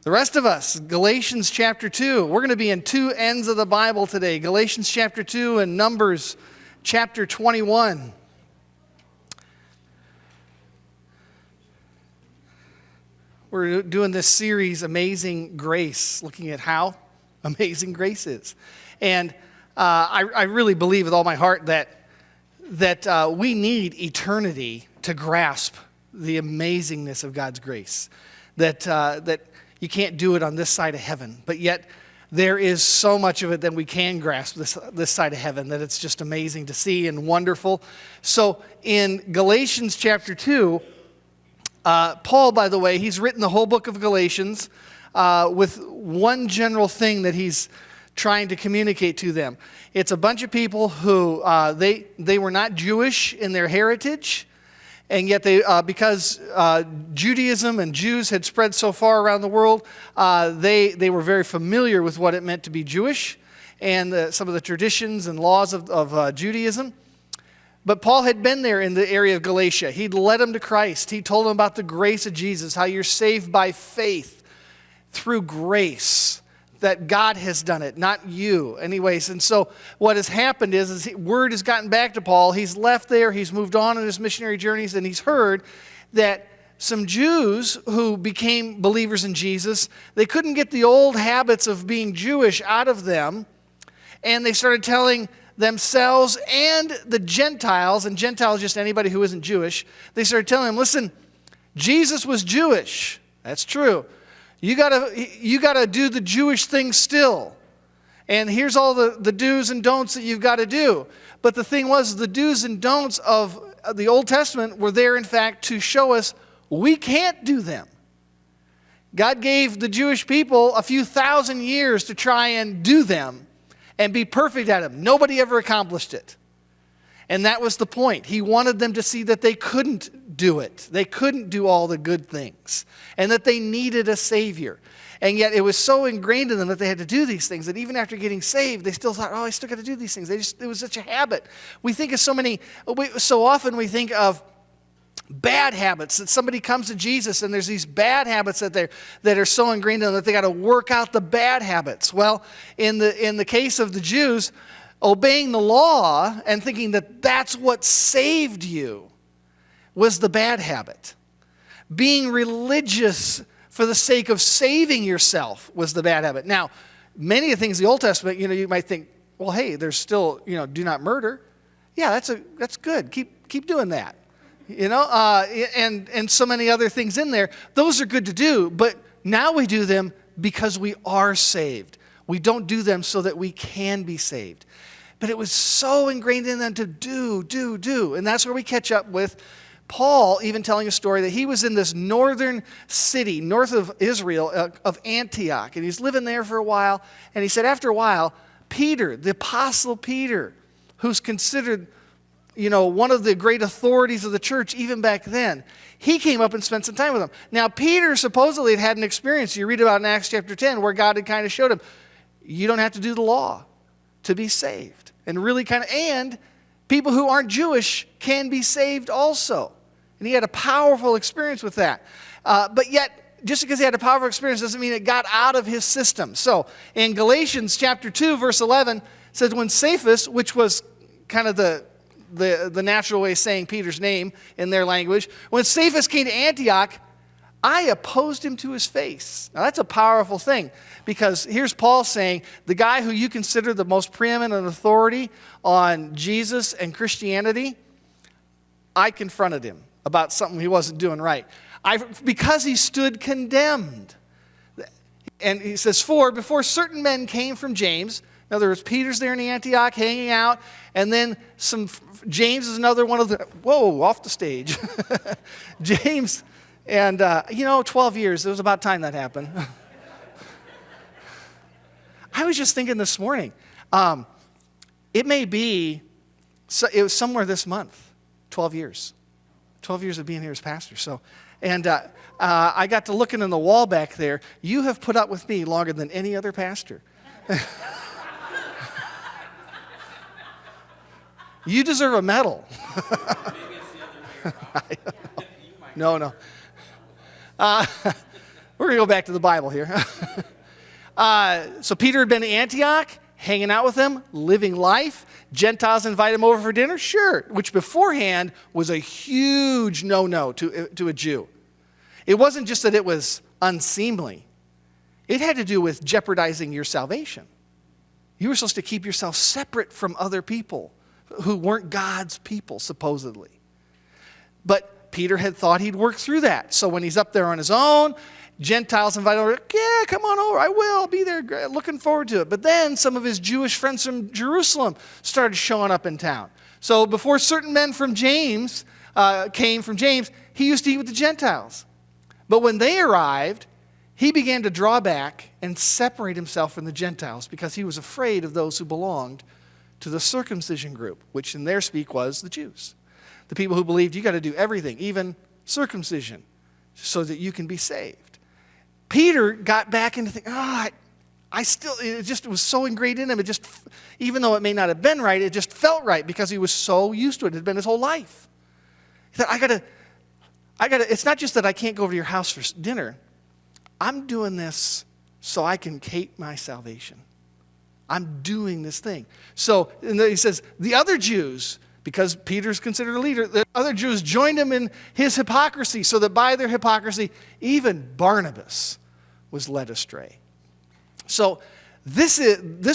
The rest of us, Galatians chapter 2. We're going to be in two ends of the Bible today. Galatians chapter 2 and Numbers chapter 21. We're doing this series, Amazing Grace, looking at how amazing grace is. And I really believe with all my heart that we need eternity to grasp the amazingness of God's grace. That you can't do it on this side of heaven, but yet there is so much of it that we can grasp this side of heaven that it's just amazing to see and wonderful. So in Galatians chapter 2, Paul, by the way, he's written the whole book of Galatians with one general thing that he's trying to communicate to them. It's a bunch of people who they were not Jewish in their heritage, and yet because Judaism and Jews had spread so far around the world, they were very familiar with what it meant to be Jewish and some of the traditions and laws of Judaism. But Paul had been there in the area of Galatia. He'd led them to Christ. He told them about the grace of Jesus, how you're saved by faith through grace, that God has done it, not you. Anyways, and so what has happened is word has gotten back to Paul. He's left there. He's moved on his missionary journeys, and he's heard that some Jews who became believers in Jesus, they couldn't get the old habits of being Jewish out of them, and they started telling themselves and the Gentiles, and Gentiles just anybody who isn't Jewish, they started telling them, listen, Jesus was Jewish. That's true. You gotta do the Jewish thing still. And here's all the do's and don'ts that you've got to do. But the thing was, the do's and don'ts of the Old Testament were there, in fact, to show us we can't do them. God gave the Jewish people a few thousand years to try and do them and be perfect at them. Nobody ever accomplished it. And that was the point. He wanted them to see that they couldn't do it. They couldn't do all the good things. And that they needed a Savior. And yet it was so ingrained in them that they had to do these things that even after getting saved, they still thought, I still got to do these things. It was such a habit. We think of so often we think of bad habits, that somebody comes to Jesus and there's these bad habits that are so ingrained in them that they got to work out the bad habits. Well, in the case of the Jews, obeying the law and thinking that that's what saved you was the bad habit. Being religious for the sake of saving yourself was the bad habit. Now, many of the things in the Old Testament, you might think, well, hey, there's still, do not murder. Yeah, that's good. Keep doing that. And so many other things in there. Those are good to do, but now we do them because we are saved. We don't do them so that we can be saved. But it was so ingrained in them to do. And that's where we catch up with Paul even telling a story that he was in this northern city, north of Israel, of Antioch. And he's living there for a while. And he said after a while, Peter, the Apostle Peter, who's considered one of the great authorities of the church even back then, he came up and spent some time with him. Now, Peter supposedly had an experience you read about in Acts chapter 10 where God had kind of showed him, you don't have to do the law to be saved. And people who aren't Jewish can be saved also. And he had a powerful experience with that. But yet, just because he had a powerful experience doesn't mean it got out of his system. So, in Galatians chapter 2, verse 11, it says, when Cephas, which was kind of the natural way of saying Peter's name in their language, when Cephas came to Antioch, I opposed him to his face. Now that's a powerful thing, because here's Paul saying, the guy who you consider the most preeminent authority on Jesus and Christianity, I confronted him about something he wasn't doing right. Because he stood condemned. And he says, for before certain men came from James, in other words, Peter's there in Antioch hanging out, and then James is another one of the, off the stage. James, and 12 years, it was about time that happened. I was just thinking this morning, it was somewhere this month, 12 years. 12 years of being here as pastor. So, and I got to looking in the wall back there. You have put up with me longer than any other pastor. You deserve a medal. No. We're going to go back to the Bible here. So Peter had been to Antioch, hanging out with them, living life. Gentiles invite him over for dinner? Sure, which beforehand was a huge no-no to a Jew. It wasn't just that it was unseemly. It had to do with jeopardizing your salvation. You were supposed to keep yourself separate from other people who weren't God's people, supposedly. But Peter had thought he'd work through that. So when he's up there on his own, Gentiles invite over, yeah, come on over, I will, I'll be there, looking forward to it. But then some of his Jewish friends from Jerusalem started showing up in town. So before certain men from James came from James, he used to eat with the Gentiles. But when they arrived, he began to draw back and separate himself from the Gentiles because he was afraid of those who belonged to the circumcision group, which in their speak was the Jews. The people who believed you got to do everything, even circumcision, so that you can be saved. Peter got back into thinking, it just was so ingrained in him. It just, even though it may not have been right, it just felt right because he was so used to it. It had been his whole life. He thought, I gotta, it's not just that I can't go over to your house for dinner. I'm doing this so I can keep my salvation. I'm doing this thing. So and then he says, the other Jews, because Peter's considered a leader, the other Jews joined him in his hypocrisy, so that by their hypocrisy, even Barnabas was led astray. So this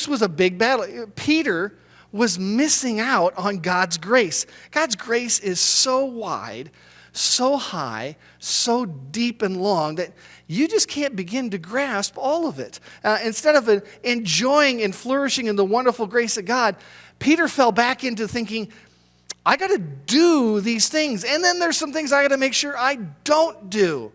was a big battle. Peter was missing out on God's grace. God's grace is so wide, so high, so deep and long that you just can't begin to grasp all of it. Instead of enjoying and flourishing in the wonderful grace of God, Peter fell back into thinking, I got to do these things. And then there's some things I got to make sure I don't do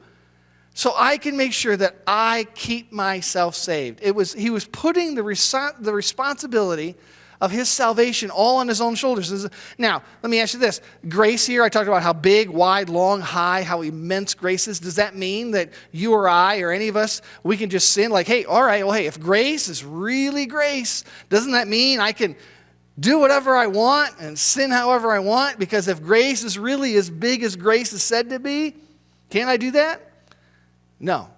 so I can make sure that I keep myself saved. He was putting the responsibility of his salvation all on his own shoulders. Now, let me ask you this. Grace here, I talked about how big, wide, long, high, how immense grace is. Does that mean that you or I or any of us, we can just sin like, hey, all right, well, hey, if grace is really grace, doesn't that mean I can do whatever I want and sin however I want? Because if grace is really as big as grace is said to be, can't I do that? No.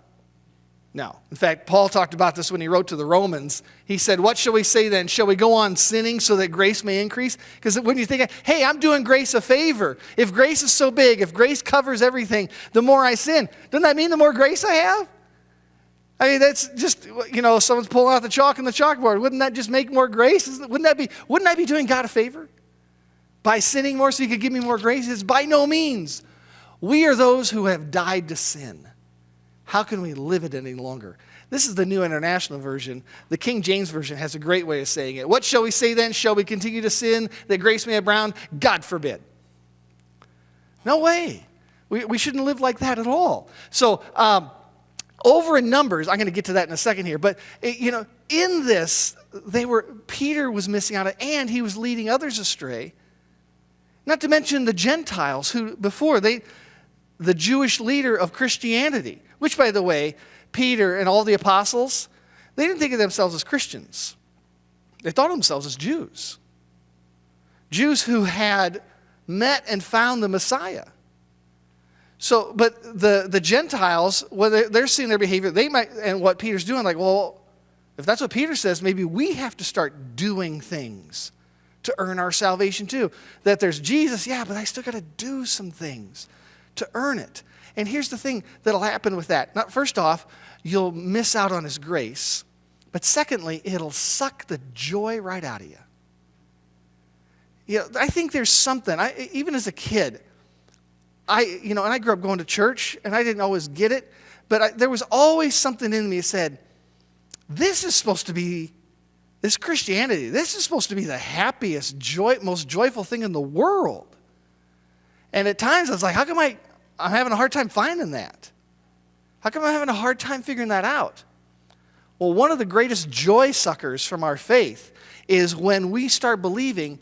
In fact, Paul talked about this when he wrote to the Romans. He said, what shall we say then? Shall we go on sinning so that grace may increase? Because when you think, hey, I'm doing grace a favor. If grace is so big, if grace covers everything, the more I sin, doesn't that mean the more grace I have? I mean, that's just, someone's pulling out the chalk on the chalkboard. Wouldn't that just make more grace? Wouldn't I be doing God a favor? By sinning more so he could give me more grace? It's by no means. We are those who have died to sin. How can we live it any longer? This is the New International Version. The King James Version has a great way of saying it. What shall we say then? Shall we continue to sin that grace may abound? God forbid. No way. We shouldn't live like that at all. So, over in Numbers, I'm going to get to that in a second here, but in this, Peter was missing out, and he was leading others astray. Not to mention the Gentiles who before the Jewish leader of Christianity, which, by the way, Peter and all the apostles, they didn't think of themselves as Christians. They thought of themselves as Jews. Jews who had met and found the Messiah. So, but the Gentiles, whether they're seeing their behavior, they might, and what Peter's doing, like, well, if that's what Peter says, maybe we have to start doing things to earn our salvation too. That there's Jesus, yeah, but I still got to do some things to earn it. And here's the thing that'll happen with that. Not, first off, you'll miss out on his grace. But secondly, it'll suck the joy right out of you. I think there's something, even as a kid, and I grew up going to church, and I didn't always get it, but there was always something in me that said, this Christianity, this is supposed to be the happiest, most joyful thing in the world. And at times I was like, how come I'm having a hard time finding that? How come I'm having a hard time figuring that out? Well, one of the greatest joy suckers from our faith is when we start believing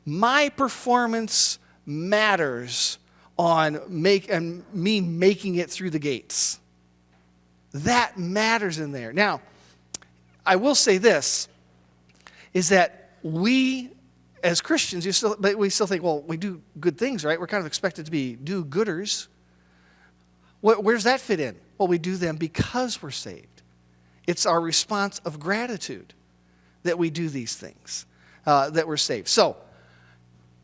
my performance matters on me making it through the gates. That matters in there. Now, I will say this, is that we as Christians, we still think, well, we do good things, right? We're kind of expected to be do-gooders. Where's that fit in? Well, we do them because we're saved. It's our response of gratitude that we do these things, that we're saved. So,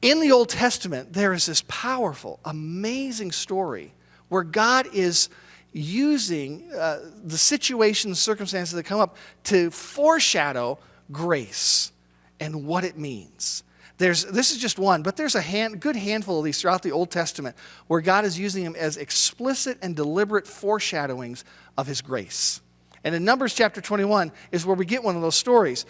in the Old Testament, there is this powerful, amazing story where God is using the situations, circumstances that come up to foreshadow grace and what it means. This is just one, but there's a good handful of these throughout the Old Testament where God is using them as explicit and deliberate foreshadowings of his grace. And in Numbers chapter 21 is where we get one of those stories.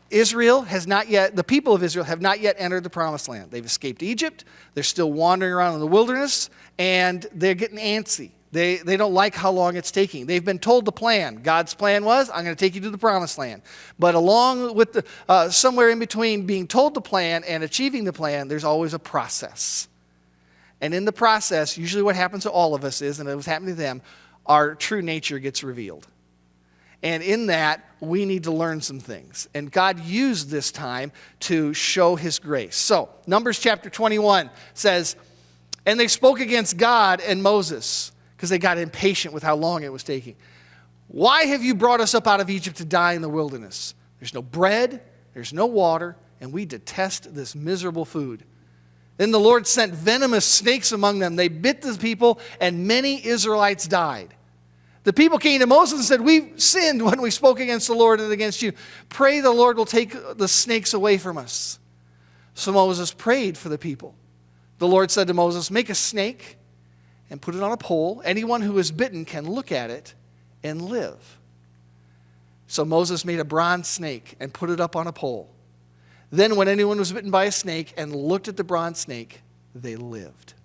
The people of Israel have not yet entered the promised land. They've escaped Egypt. They're still wandering around in the wilderness, and they're getting antsy. They don't like how long it's taking. They've been told the plan. God's plan was, I'm going to take you to the promised land. But along with somewhere in between being told the plan and achieving the plan, there's always a process. And in the process, usually what happens to all of us is, and it was happening to them, our true nature gets revealed. And in that, we need to learn some things. And God used this time to show his grace. So, Numbers chapter 21 says, and they spoke against God and Moses, because they got impatient with how long it was taking. Why have you brought us up out of Egypt to die in the wilderness? There's no bread, there's no water, and we detest this miserable food. Then the Lord sent venomous snakes among them. They bit the people, and many Israelites died. The people came to Moses and said, we sinned when we spoke against the Lord and against you. Pray the Lord will take the snakes away from us. So Moses prayed for the people. The Lord said to Moses, make a snake and put it on a pole. Anyone who is bitten can look at it and live. So Moses made a bronze snake and put it up on a pole. Then when anyone was bitten by a snake and looked at the bronze snake, they lived.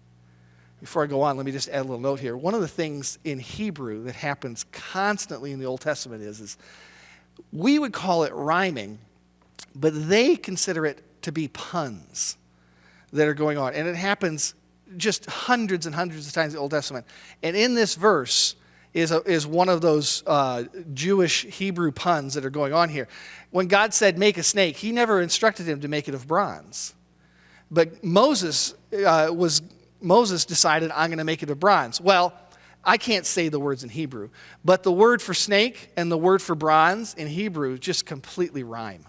Before I go on, let me just add a little note here. One of the things in Hebrew that happens constantly in the Old Testament is we would call it rhyming, but they consider it to be puns that are going on. And it happens just hundreds and hundreds of times in the Old Testament. And in this verse is one of those Jewish Hebrew puns that are going on here. When God said, make a snake, he never instructed him to make it of bronze. But Moses decided, I'm going to make it of bronze. Well, I can't say the words in Hebrew, but the word for snake and the word for bronze in Hebrew just completely rhyme.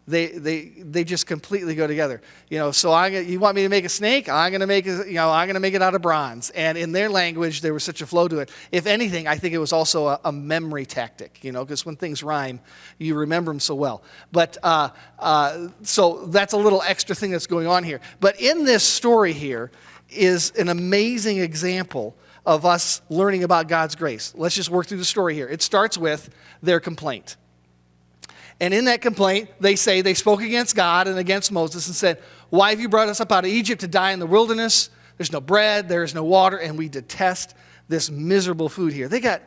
They just completely go together. So you want me to make a snake? I'm going to make it out of bronze. And in their language, there was such a flow to it. If anything, I think it was also a memory tactic, because when things rhyme, you remember them so well. But so that's a little extra thing that's going on here. But in this story here is an amazing example of us learning about God's grace. Let's just work through the story here. It starts with their complaint. And in that complaint, they say they spoke against God and against Moses and said, why have you brought us up out of Egypt to die in the wilderness? There's no bread, there is no water, and we detest this miserable food here. They got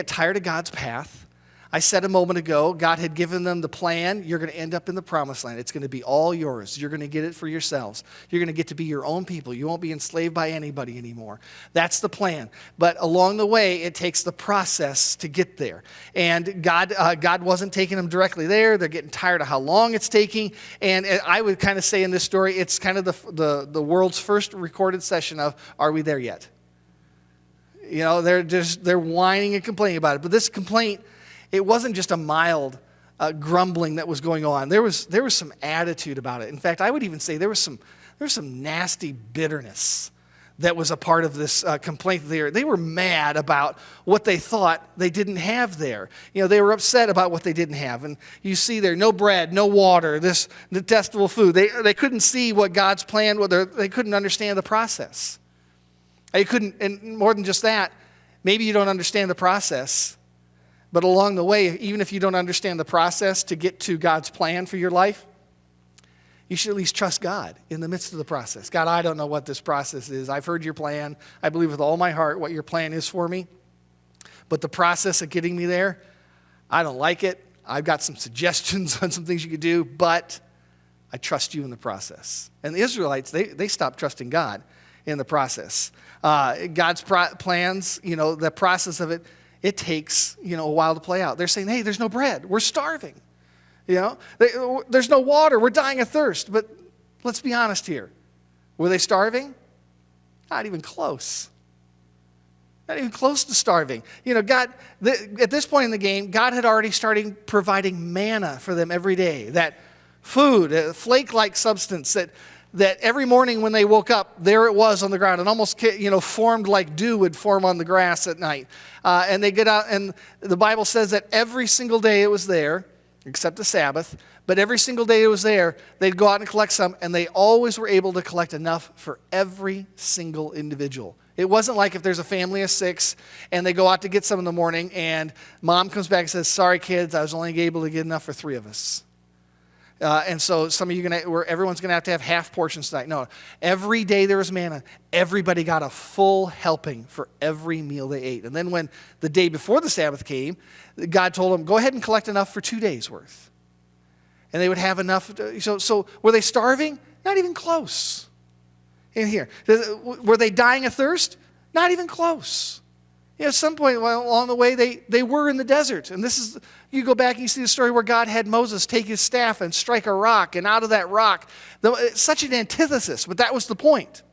tired of God's path. I said a moment ago, God had given them the plan. You're going to end up in the promised land. It's going to be all yours. You're going to get it for yourselves. You're going to get to be your own people. You won't be enslaved by anybody anymore. That's the plan. But along the way, it takes the process to get there. And God wasn't taking them directly there. They're getting tired of how long it's taking. And I would kind of say in this story, it's kind of the world's first recorded session of, are we there yet? They're whining and complaining about it. But this complaint, it wasn't just a mild grumbling that was going on. There was some attitude about it. In fact, I would even say there was some nasty bitterness that was a part of this complaint there. They were mad about what they thought they didn't have there. They were upset about what they didn't have. And you see there, no bread, no water, this detestable food. They couldn't see what God's plan was. They couldn't understand the process. And more than just that, maybe you don't understand the process. But along the way, even if you don't understand the process to get to God's plan for your life, you should at least trust God in the midst of the process. God, I don't know what this process is. I've heard your plan. I believe with all my heart what your plan is for me. But the process of getting me there, I don't like it. I've got some suggestions on some things you could do, but I trust you in the process. And the Israelites, they stopped trusting God in the process. God's plans, the process of it, it takes, a while to play out. They're saying, hey, there's no bread. We're starving. There's no water. We're dying of thirst. But let's be honest here. Were they starving? Not even close. Not even close to starving. God, at this point in the game, God had already started providing manna for them every day. That food, a flake-like substance that every morning when they woke up, there it was on the ground. And almost, formed like dew would form on the grass at night. And they get out, and the Bible says that every single day it was there, except the Sabbath. But every single day it was there, they'd go out and collect some, and they always were able to collect enough for every single individual. It wasn't like if there's a family of 6 and they go out to get some in the morning and mom comes back and says, sorry kids, I was only able to get enough for 3 of us. And so some of you everyone's going to have half portions tonight. No, every day there was manna. Everybody got a full helping for every meal they ate. And then when the day before the Sabbath came, God told them, go ahead and collect enough for 2 days worth. And they would have enough. So were they starving? Not even close. In here. Were they dying of thirst? Not even close. At some point along the way, they were in the desert. And you go back and you see the story where God had Moses take his staff and strike a rock. And out of that rock, it's such an antithesis, but that was the point.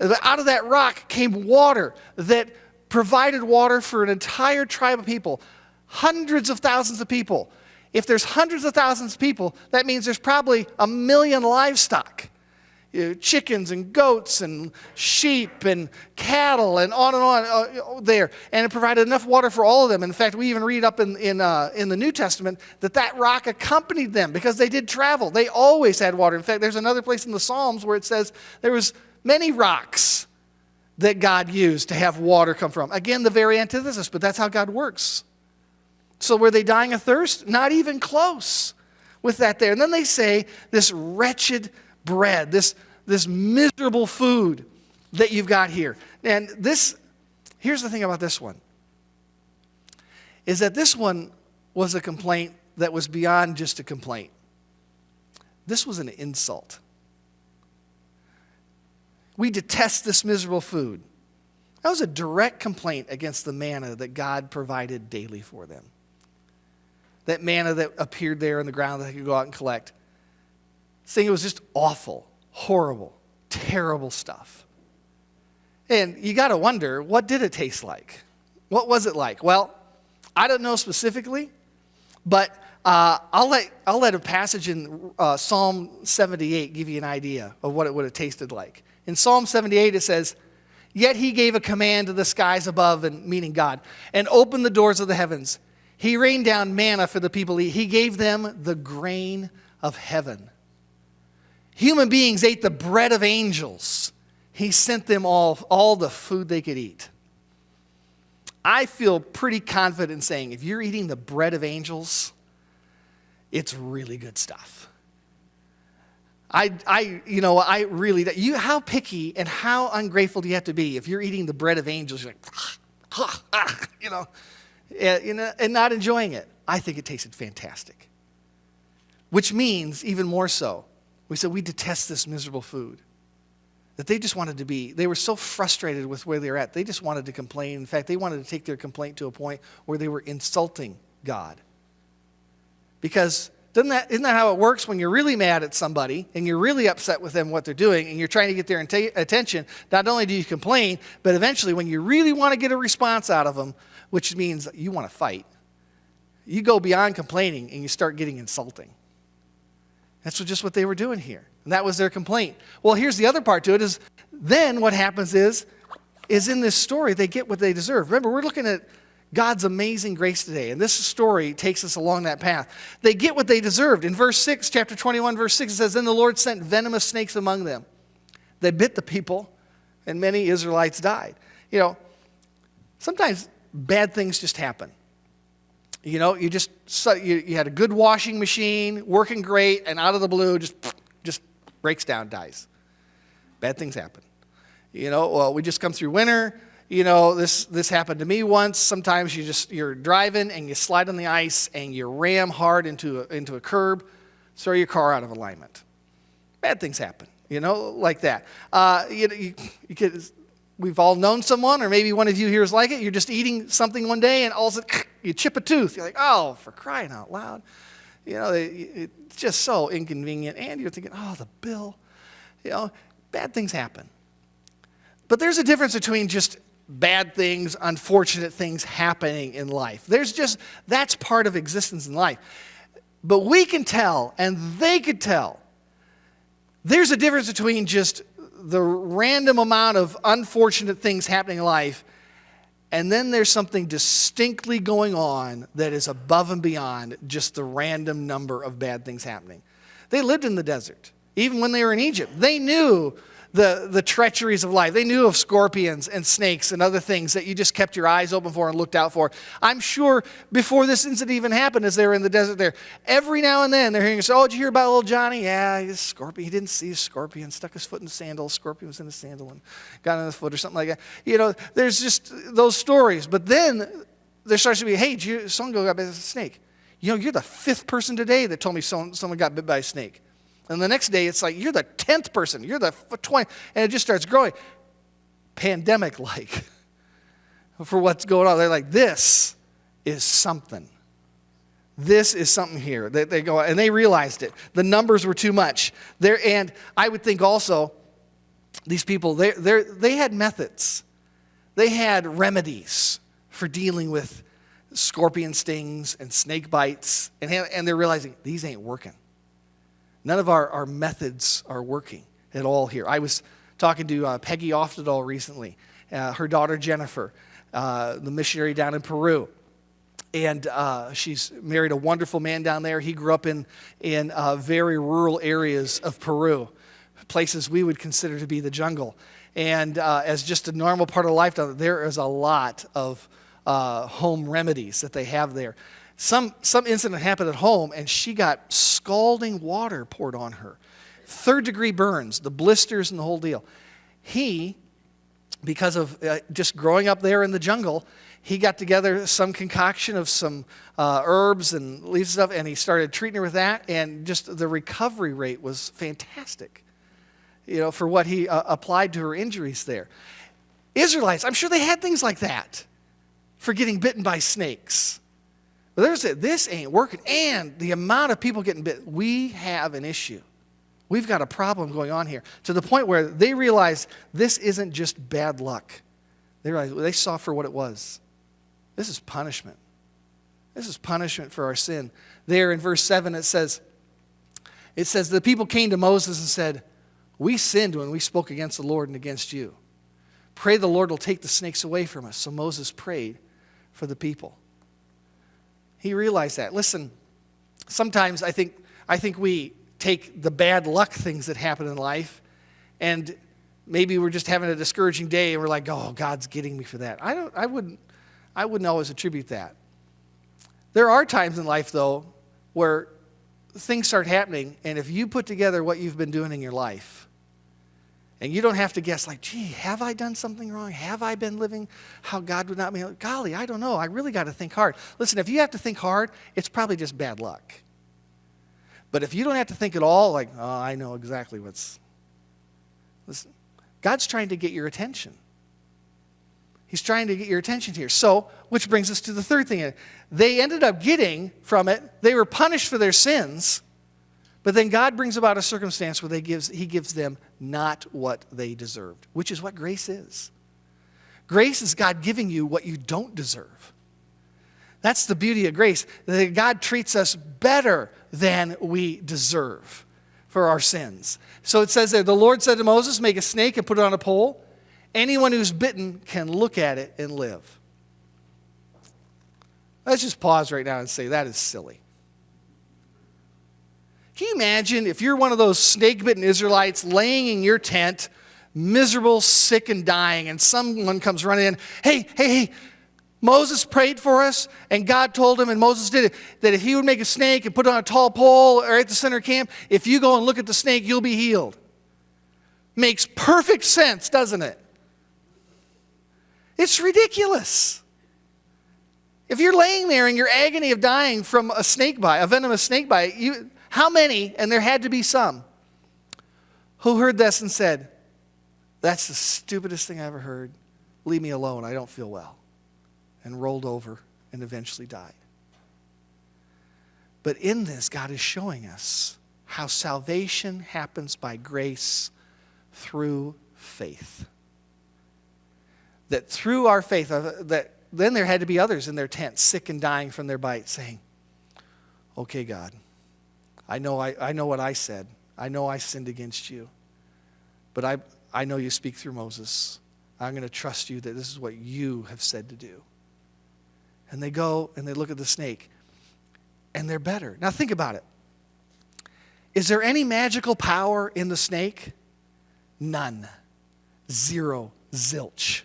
Out of that rock came water that provided water for an entire tribe of people. Hundreds of thousands of people. If there's hundreds of thousands of people, that means there's probably 1 million livestock. Chickens and goats and sheep and cattle and on there. And it provided enough water for all of them. In fact, we even read up in the New Testament that rock accompanied them because they did travel. They always had water. In fact, there's another place in the Psalms where it says there was many rocks that God used to have water come from. Again, the very antithesis, but that's how God works. So were they dying of thirst? Not even close with that there. And then they say this wretched bread, this miserable food that you've got here. And here's the thing about this one, is that this one was a complaint that was beyond just a complaint. This was an insult. We detest this miserable food. That was a direct complaint against the manna that God provided daily for them. That manna that appeared there in the ground that they could go out and collect. Saying it was just awful, horrible, terrible stuff. And you got to wonder, what did it taste like? What was it like? Well, I don't know specifically, but I'll let a passage in Psalm 78 give you an idea of what it would have tasted like. In Psalm 78 it says, yet he gave a command to the skies above, and meaning God, and opened the doors of the heavens. He rained down manna for the people to eat. He gave them the grain of heaven. Human beings ate the bread of angels. He sent them all the food they could eat. I feel pretty confident in saying if you're eating the bread of angels, it's really good stuff. I really, how picky and how ungrateful do you have to be if you're eating the bread of angels? You're like, and not enjoying it. I think it tasted fantastic. Which means, even more so, we said we detest this miserable food. That they were so frustrated with where they were at, they just wanted to complain. In fact, they wanted to take their complaint to a point where they were insulting God. Because isn't that how it works when you're really mad at somebody and you're really upset with them, what they're doing, and you're trying to get their attention? Not only do you complain, but eventually when you really want to get a response out of them, which means you want to fight, you go beyond complaining and you start getting insulting. That's just what they were doing here. And that was their complaint. Well, here's the other part to it is then what happens is in this story, they get what they deserve. Remember, we're looking at God's amazing grace today. And this story takes us along that path. They get what they deserved. In verse 6, chapter 21, verse 6, it says, then the Lord sent venomous snakes among them. They bit the people, and many Israelites died. Sometimes bad things just happen. You had a good washing machine, working great, and out of the blue, just breaks down, dies. Bad things happen. We just come through winter. This happened to me once. Sometimes you're driving and you slide on the ice and you ram hard into a curb, throw your car out of alignment. Bad things happen, like that. We've all known someone, or maybe one of you here is like it. You're just eating something one day and all of a sudden you chip a tooth. You're like, oh, for crying out loud. It's just so inconvenient. And you're thinking, oh, the bill. Bad things happen. But there's a difference between just bad things, unfortunate things happening in life. That's part of existence in life. But we can tell, and they could tell, there's a difference between just the random amount of unfortunate things happening in life, and then there's something distinctly going on that is above and beyond just the random number of bad things happening. They lived in the desert. Even when they were in Egypt, they knew the treacheries of life. They knew of scorpions and snakes and other things that you just kept your eyes open for and looked out for. I'm sure before this incident even happened, as they were in the desert there, every now and then they're hearing, oh, did you hear about little Johnny? Yeah, he's a scorpion. He didn't see a scorpion, stuck his foot in the sandal. A scorpion was in the sandal and got in the foot or something like that. You know, there's just those stories. But then there starts to be, hey, someone got bit by a snake. You know, you're the 5th person today that told me someone got bit by a snake. And the next day, it's like, you're the 10th person. You're the 20th. And it just starts growing. Pandemic-like for what's going on. They're like, this is something. This is something here. They go, and they realized it. The numbers were too much. And I would think also, these people, they had methods. They had remedies for dealing with scorpion stings and snake bites. And they're realizing, these ain't working. None of our methods are working at all here. I was talking to Peggy Oftedal recently, her daughter Jennifer, the missionary down in Peru. And she's married a wonderful man down there. He grew up in very rural areas of Peru, places we would consider to be the jungle. And as just a normal part of life down there is a lot of home remedies that they have there. Some incident happened at home, and she got scalding water poured on her. 3rd-degree burns, the blisters and the whole deal. He, because of just growing up there in the jungle, he got together some concoction of some herbs and leaves and stuff, and he started treating her with that, and just the recovery rate was fantastic, you know, for what he applied to her injuries there. Israelites, I'm sure they had things like that for getting bitten by snakes. But there's this ain't working. And the amount of people getting bit, we have an issue. We've got a problem going on here to the point where they realize this isn't just bad luck. They saw for what it was. This is punishment. This is punishment for our sin. There in verse 7 it says, the people came to Moses and said, we sinned when we spoke against the Lord and against you. Pray the Lord will take the snakes away from us. So Moses prayed for the people. He realized that. Listen, sometimes I think we take the bad luck things that happen in life, and maybe we're just having a discouraging day, and we're like, "Oh, God's getting me for that." I wouldn't always attribute that. There are times in life, though, where things start happening, and if you put together what you've been doing in your life, and you don't have to guess like, gee, have I done something wrong? Have I been living how God would not be? Golly, I don't know. I really got to think hard. Listen, if you have to think hard, it's probably just bad luck. But if you don't have to think at all, like, oh, I know exactly listen, God's trying to get your attention. He's trying to get your attention here. So, which brings us to the third thing. They ended up getting from it, they were punished for their sins, but then God brings about a circumstance where he gives them not what they deserved, which is what grace is. Grace is God giving you what you don't deserve. That's the beauty of grace, that God treats us better than we deserve for our sins. So it says there, the Lord said to Moses, make a snake and put it on a pole. Anyone who's bitten can look at it and live. Let's just pause right now and say that is silly. Can you imagine if you're one of those snake-bitten Israelites laying in your tent, miserable, sick, and dying, and someone comes running in, hey, Moses prayed for us, and God told him, and Moses did it, that if he would make a snake and put it on a tall pole or at the center of camp, if you go and look at the snake, you'll be healed. Makes perfect sense, doesn't it? It's ridiculous. If you're laying there in your agony of dying from a snake bite, a venomous snake bite, how many, and there had to be some, who heard this and said, that's the stupidest thing I ever heard. Leave me alone. I don't feel well. And rolled over and eventually died. But in this, God is showing us how salvation happens by grace through faith. that through our faith, that then there had to be others in their tent, sick and dying from their bite, saying, okay, God, I know what I said. I know I sinned against you. But I know you speak through Moses. I'm going to trust you that this is what you have said to do. And they go and they look at the snake, and they're better. Now think about it. Is there any magical power in the snake? None. Zero. Zilch.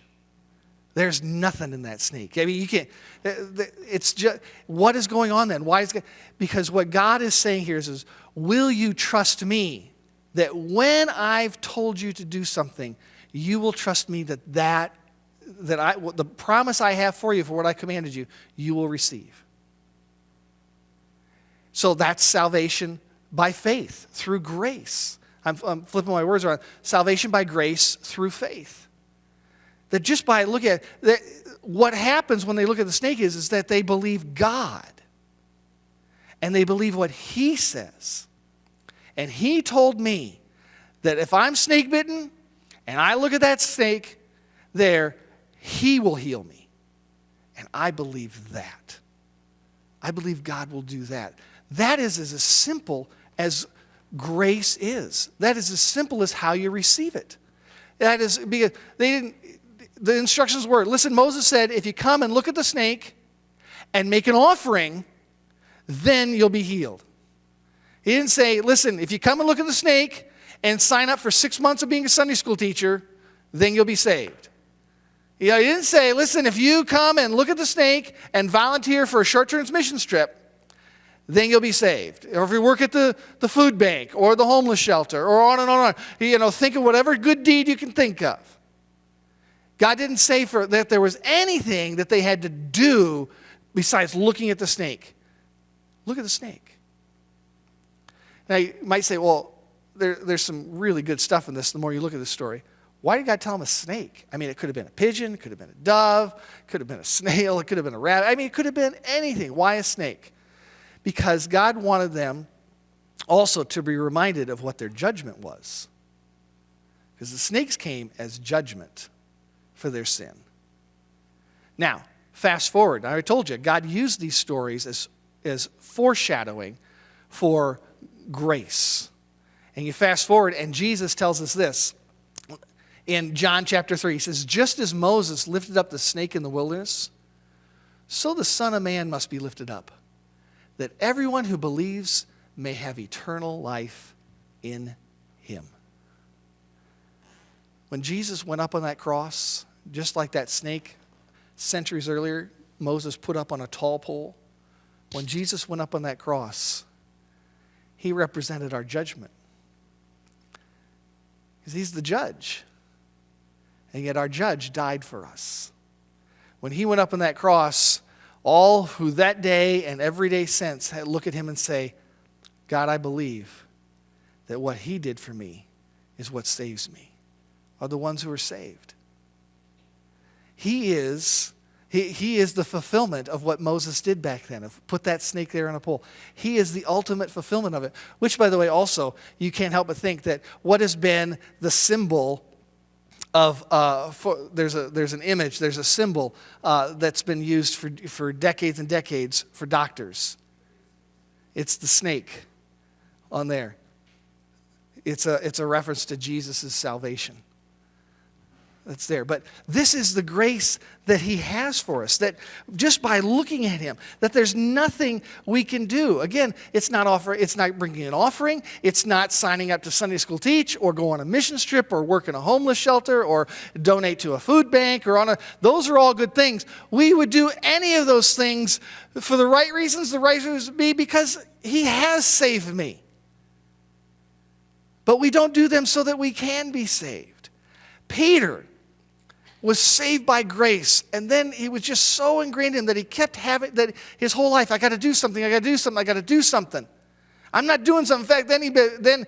There's nothing in that snake. I mean, you can't. It's just, what is going on then? Why is it? Because what God is saying here is, will you trust me that when I've told you to do something, you will trust me that the promise I have for you for what I commanded you, you will receive. So that's salvation by faith through grace. I'm flipping my words around. Salvation by grace through faith. That just by looking at that, what happens when they look at the snake is that they believe God. And they believe what He says. And He told me that if I'm snake bitten and I look at that snake there, He will heal me. And I believe that. I believe God will do that. That is as simple as grace is. That is as simple as how you receive it. That is because the instructions were, listen, Moses said, if you come and look at the snake and make an offering, then you'll be healed. He didn't say, listen, if you come and look at the snake and sign up for 6 months of being a Sunday school teacher, then you'll be saved. He didn't say, listen, if you come and look at the snake and volunteer for a short-term mission trip, then you'll be saved. Or if you work at the food bank or the homeless shelter or on and on and on. Think of whatever good deed you can think of. God didn't say that there was anything that they had to do besides looking at the snake. Look at the snake. Now, you might say, well, there's some really good stuff in this the more you look at the story. Why did God tell them a snake? I mean, it could have been a pigeon, it could have been a dove, it could have been a snail, it could have been a rabbit. I mean, it could have been anything. Why a snake? Because God wanted them also to be reminded of what their judgment was. Because the snakes came as judgment for their sin. Now, fast forward. I told you, God used these stories as foreshadowing for grace. And you fast forward, and Jesus tells us this. In John chapter 3, he says, just as Moses lifted up the snake in the wilderness, so the Son of Man must be lifted up, that everyone who believes may have eternal life in him. When Jesus went up on that cross, just like that snake centuries earlier, Moses put up on a tall pole, when Jesus went up on that cross, he represented our judgment. Because he's the judge. And yet our judge died for us. When he went up on that cross, all who that day and every day since look at him and say, God, I believe that what he did for me is what saves me, are the ones who are saved. He is the fulfillment of what Moses did back then, of put that snake there on a pole. He is the ultimate fulfillment of it, which, by the way, also, you can't help but think that what has been the symbol of, there's an image, there's a symbol that's been used for decades and decades for doctors. It's the snake on there. It's a reference to Jesus' salvation. That's there. But this is the grace that he has for us, that just by looking at him, that there's nothing we can do. Again, it's not bringing an offering, it's not signing up to Sunday school teach or go on a mission trip or work in a homeless shelter or donate to a food bank those are all good things. We would do any of those things for the right reasons. The right reasons would be because he has saved me. But we don't do them so that we can be saved. Peter was saved by grace, and then he was just so ingrained in him that he kept having that his whole life, I got to do something, I got to do something, I got to do something. I'm not doing something. In fact, then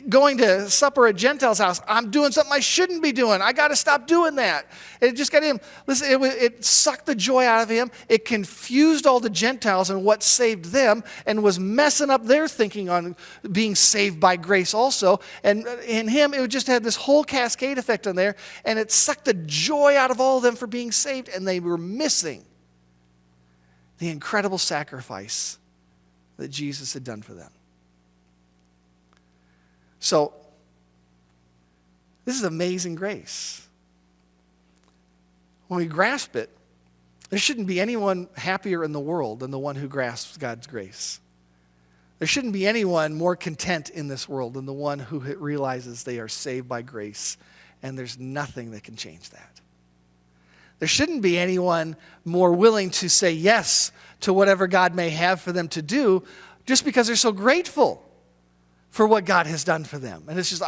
going to supper at Gentiles' house, I'm doing something I shouldn't be doing. I got to stop doing that. It just got him. Listen, it sucked the joy out of him. It confused all the Gentiles and what saved them, and was messing up their thinking on being saved by grace also. And in him, it just had this whole cascade effect on there, and it sucked the joy out of all of them for being saved, and they were missing the incredible sacrifice that Jesus had done for them. So, this is amazing grace. When we grasp it, there shouldn't be anyone happier in the world than the one who grasps God's grace. There shouldn't be anyone more content in this world than the one who realizes they are saved by grace, and there's nothing that can change that. There shouldn't be anyone more willing to say yes to whatever God may have for them to do just because they're so grateful for what God has done for them. And it's just,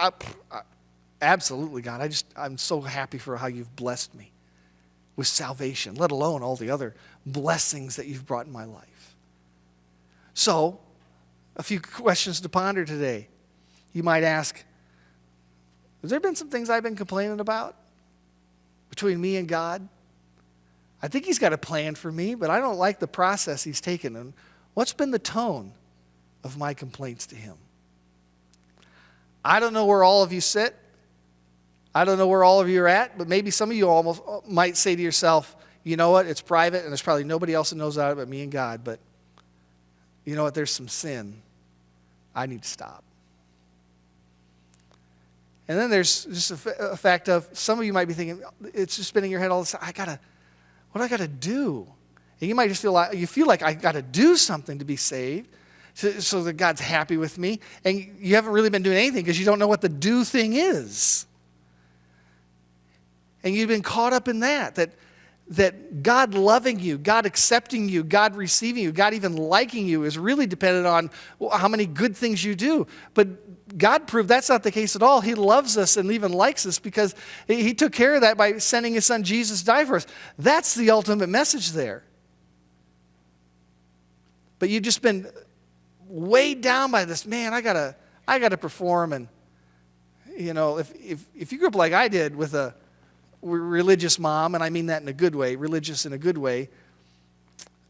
absolutely, God, I'm so happy for how you've blessed me with salvation, let alone all the other blessings that you've brought in my life. So, a few questions to ponder today. You might ask, has there been some things I've been complaining about between me and God? I think he's got a plan for me, but I don't like the process he's taken. And what's been the tone of my complaints to him? I don't know where all of you sit. I don't know where all of you are at, but maybe some of you almost might say to yourself, you know what, it's private, and there's probably nobody else that knows about it but me and God, but you know what, there's some sin I need to stop. And then there's just a fact of, some of you might be thinking, it's just spinning your head all the time, what do I got to do? And you might just feel like I got to do something to be saved, so that God's happy with me. And you haven't really been doing anything because you don't know what the do thing is. And you've been caught up in that God loving you, God accepting you, God receiving you, God even liking you is really dependent on how many good things you do. But God proved that's not the case at all. He loves us and even likes us because he took care of that by sending his son Jesus to die for us. That's the ultimate message there. But you've just been weighed down by this, man, I gotta perform. And you know, if you grew up like I did with a religious mom, and I mean that in a good way, religious in a good way,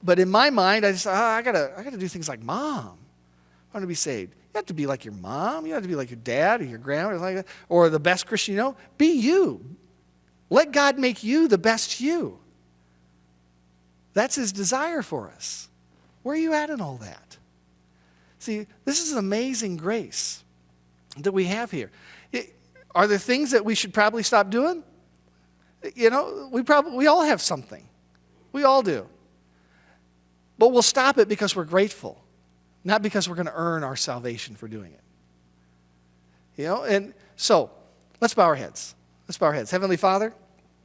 but in my mind, I just I gotta do things like mom. I want to be saved. You have to be like your mom. You have to be like your dad or your grandma, or like that, or the best Christian you know. Be you. Let God make you the best you. That's his desire for us. Where are you at in all that? See, this is an amazing grace that we have here. Are there things that we should probably stop doing? You know, we all have something. We all do. But we'll stop it because we're grateful, not because we're going to earn our salvation for doing it. You know, and so let's bow our heads. Let's bow our heads. Heavenly Father,